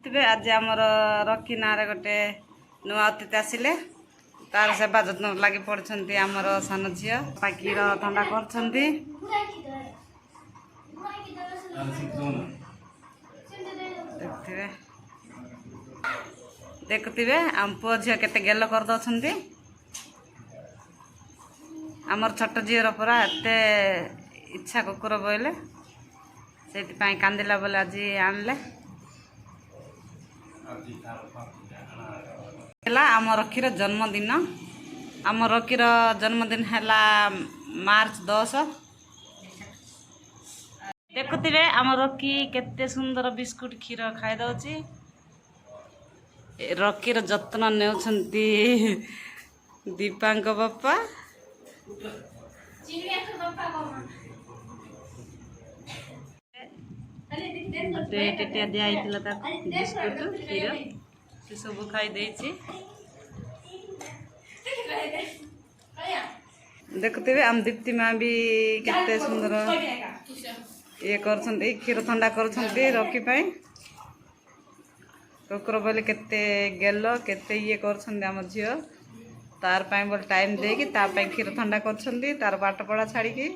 तेरे आज आमर रकी ना गोटे नुआ अतिथि आसिले तार सेवा जत्न लगी पड़ते आमर सान झील क्षीर ठंडा कर देखुवे आम पुओ झील केते गेल कर दौरान आमर छोट झीर पूरा एत इच्छा कुकुर बोले से कांदिला बोले आज आणले आम रकीर जन्मदिन आम रकीर जन्मदिन है मार्च 10 देखुवे आम रकी केते सुंदर बिस्कुट क्षीर खाई दौची रकीर जत्न नेउछंती दीपांक बापा टेटिया दिया बिस्कुट क्षीर से सब खाई देछि देखुवे आम दीप्ति माँ भी केते सुंदर ये कर क्षीर ठंडा कर रखी कुकुर बोले केते गेल केते ये कर झील तार बोले टाइम देकी क्षीर ठंडा कर तार पाठ पढ़ा छाड़ी